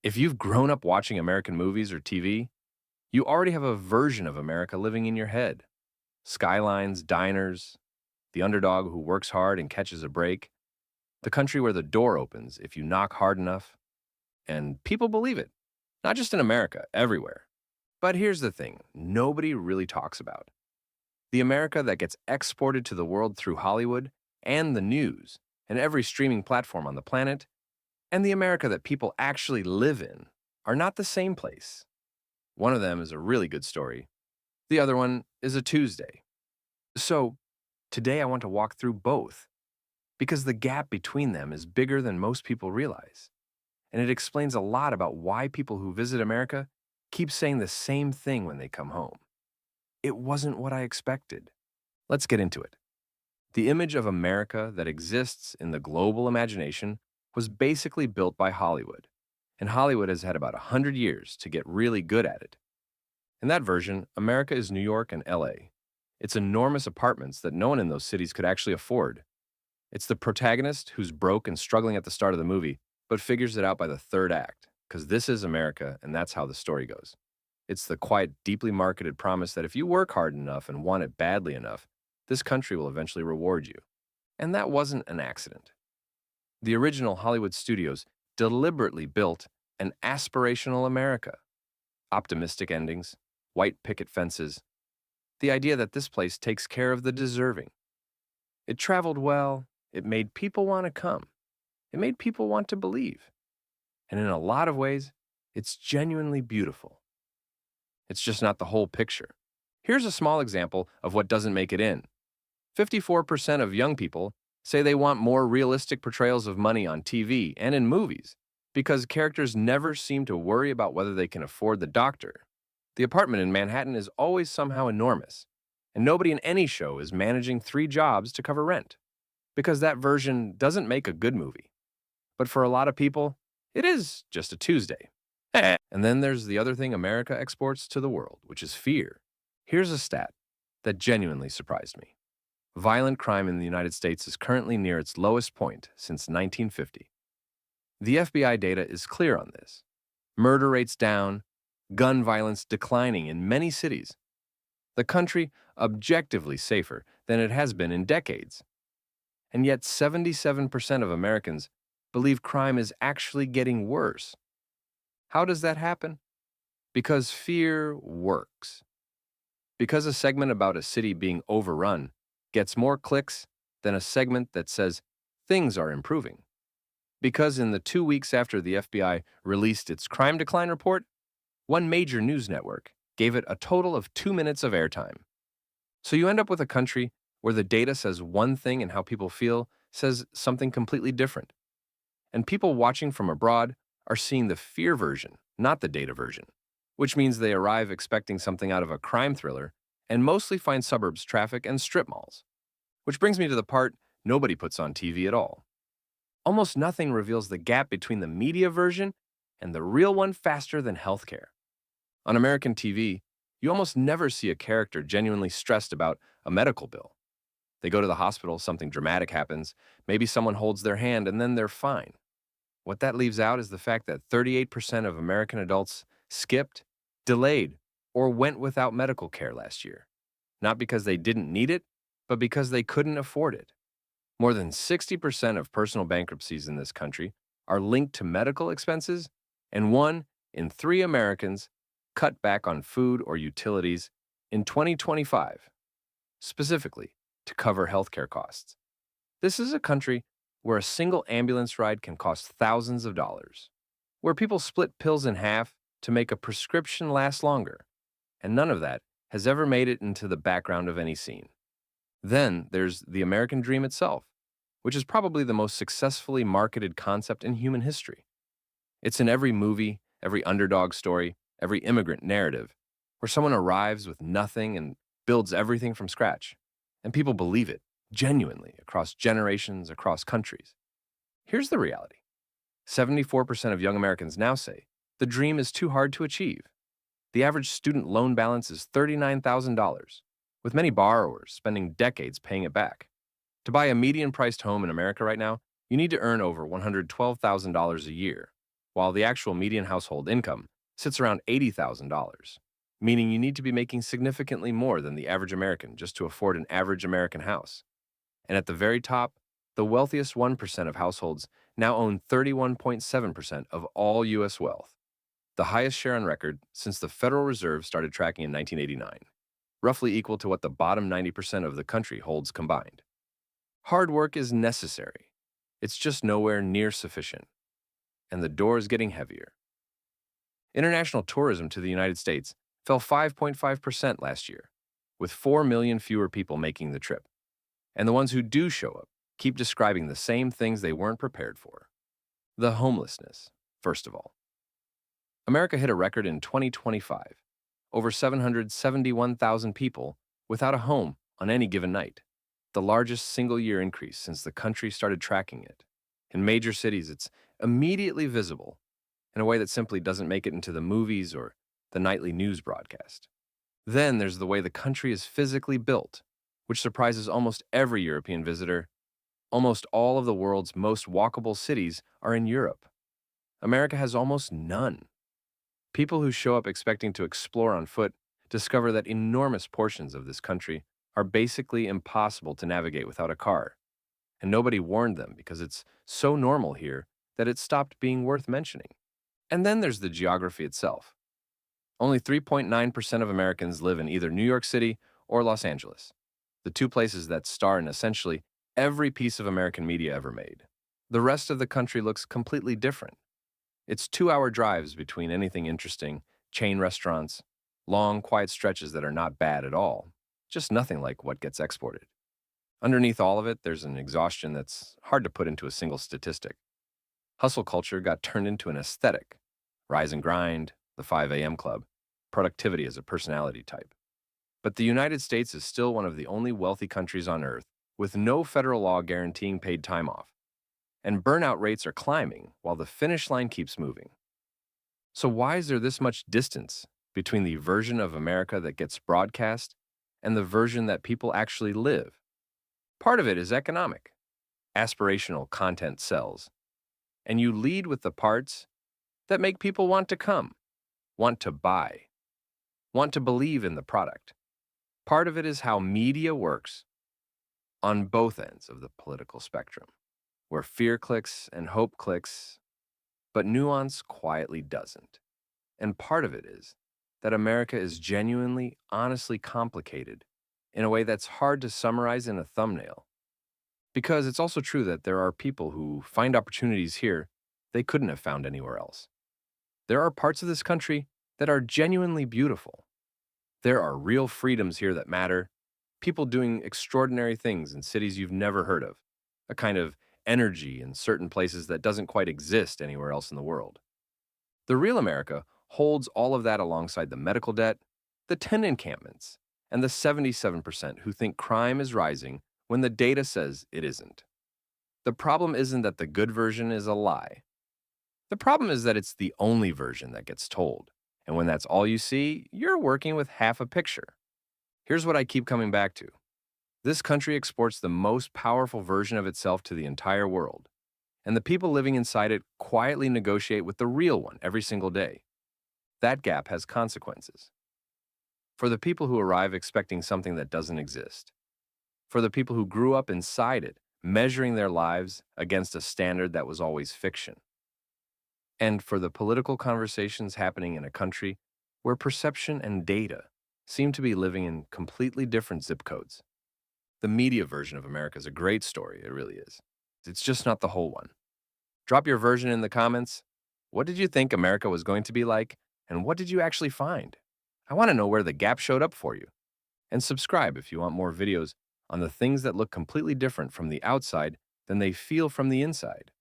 If you've grown up watching American movies or TV, you already have a version of America living in your head. Skylines, diners, the underdog who works hard and catches a break, the country where the door opens if you knock hard enough. And people believe it, not just in America, everywhere. But here's the thing nobody really talks about the America that gets exported to the world through Hollywood and the news and every streaming platform on the planet, and the America that people actually live in are not the same place. One of them is a really good story. The other one is a Tuesday. So, today I want to walk through both because the gap between them is bigger than most people realize. And it explains a lot about why people who visit America keep saying the same thing when they come home. It wasn't what I expected. Let's get into it. The image of America that exists in the global imagination was basically built by Hollywood, and Hollywood has had about 100 years to get really good at it. In that version, America is New York and LA. It's enormous apartments that no one in those cities could actually afford. It's the protagonist who's broke and struggling at the start of the movie, but figures it out by the third act, because this is America and that's how the story goes. It's the quiet, deeply marketed promise that if you work hard enough and want it badly enough, this country will eventually reward you. And that wasn't an accident. The original Hollywood studios deliberately built an aspirational America. Optimistic endings, white picket fences, the idea that this place takes care of the deserving. It traveled well, it made people want to come, it made people want to believe. And in a lot of ways, it's genuinely beautiful. It's just not the whole picture. Here's a small example of what doesn't make it in. 54% of young people say they want more realistic portrayals of money on TV and in movies because characters never seem to worry about whether they can afford the doctor. The apartment in Manhattan is always somehow enormous, and nobody in any show is managing 3 jobs to cover rent because that version doesn't make a good movie. But for a lot of people, it is just a Tuesday. And then there's the other thing America exports to the world, which is fear. Here's a stat that genuinely surprised me. Violent crime in the United States is currently near its lowest point since 1950. The FBI data is clear on this. Murder rates down, gun violence declining in many cities. The country objectively safer than it has been in decades. And yet 77% of Americans believe crime is actually getting worse. How does that happen? Because fear works. Because a segment about a city being overrun gets more clicks than a segment that says things are improving. Because in the 2 weeks after the FBI released its crime decline report, one major news network gave it a total of 2 minutes of airtime. So you end up with a country where the data says one thing and how people feel says something completely different. And people watching from abroad are seeing the fear version, not the data version, which means they arrive expecting something out of a crime thriller and mostly find suburbs traffic and strip malls. Which brings me to the part nobody puts on TV at all. Almost nothing reveals the gap between the media version and the real one faster than healthcare. On American TV, you almost never see a character genuinely stressed about a medical bill. They go to the hospital, something dramatic happens, maybe someone holds their hand, and then they're fine. What that leaves out is the fact that 38% of American adults skipped, delayed, or went without medical care last year. Not because they didn't need it, but because they couldn't afford it. More than 60% of personal bankruptcies in this country are linked to medical expenses, and 1 in 3 Americans cut back on food or utilities in 2025, specifically to cover healthcare costs. This is a country where a single ambulance ride can cost thousands of dollars, where people split pills in half to make a prescription last longer, and none of that has ever made it into the background of any scene. Then there's the American dream itself, which is probably the most successfully marketed concept in human history. It's in every movie, every underdog story, every immigrant narrative, where someone arrives with nothing and builds everything from scratch. And people believe it, genuinely, across generations, across countries. Here's the reality. 74% of young Americans now say the dream is too hard to achieve. The average student loan balance is $39,000, with many borrowers spending decades paying it back. To buy a median-priced home in America right now, you need to earn over $112,000 a year, while the actual median household income sits around $80,000, meaning you need to be making significantly more than the average American just to afford an average American house. And at the very top, the wealthiest 1% of households now own 31.7% of all U.S. wealth, the highest share on record since the Federal Reserve started tracking in 1989, roughly equal to what the bottom 90% of the country holds combined. Hard work is necessary. It's just nowhere near sufficient, and the door is getting heavier. International tourism to the United States fell 5.5% last year, with 4 million fewer people making the trip. And the ones who do show up keep describing the same things they weren't prepared for. The homelessness, first of all. America hit a record in 2025, over 771,000 people without a home on any given night, the largest single-year increase since the country started tracking it. In major cities, it's immediately visible in a way that simply doesn't make it into the movies or the nightly news broadcast. Then there's the way the country is physically built, which surprises almost every European visitor. Almost all of the world's most walkable cities are in Europe. America has almost none. People who show up expecting to explore on foot discover that enormous portions of this country are basically impossible to navigate without a car. And nobody warned them because it's so normal here that it stopped being worth mentioning. And then there's the geography itself. Only 3.9% of Americans live in either New York City or Los Angeles, the two places that star in essentially every piece of American media ever made. The rest of the country looks completely different. It's 2-hour drives between anything interesting, chain restaurants, long, quiet stretches that are not bad at all, just nothing like what gets exported. Underneath all of it, there's an exhaustion that's hard to put into a single statistic. Hustle culture got turned into an aesthetic. Rise and grind, the 5 a.m. club, productivity as a personality type. But the United States is still one of the only wealthy countries on earth with no federal law guaranteeing paid time off. And burnout rates are climbing while the finish line keeps moving. So why is there this much distance between the version of America that gets broadcast and the version that people actually live? Part of it is economic. Aspirational content sells. And you lead with the parts that make people want to come, want to buy, want to believe in the product. Part of it is how media works on both ends of the political spectrum, where fear clicks and hope clicks, but nuance quietly doesn't. And part of it is that America is genuinely, honestly complicated in a way that's hard to summarize in a thumbnail. Because it's also true that there are people who find opportunities here they couldn't have found anywhere else. There are parts of this country that are genuinely beautiful. There are real freedoms here that matter, people doing extraordinary things in cities you've never heard of, a kind of energy in certain places that doesn't quite exist anywhere else in the world. The real America holds all of that alongside the medical debt, the tent encampments, and the 77% who think crime is rising when the data says it isn't. The problem isn't that the good version is a lie. The problem is that it's the only version that gets told. And when that's all you see, you're working with half a picture. Here's what I keep coming back to. This country exports the most powerful version of itself to the entire world. And the people living inside it quietly negotiate with the real one every single day. That gap has consequences. For the people who arrive expecting something that doesn't exist. For the people who grew up inside it, measuring their lives against a standard that was always fiction. And for the political conversations happening in a country where perception and data seem to be living in completely different zip codes. The media version of America is a great story, it really is. It's just not the whole one. Drop your version in the comments. What did you think America was going to be like, and what did you actually find? I want to know where the gap showed up for you. And subscribe if you want more videos on the things that look completely different from the outside than they feel from the inside.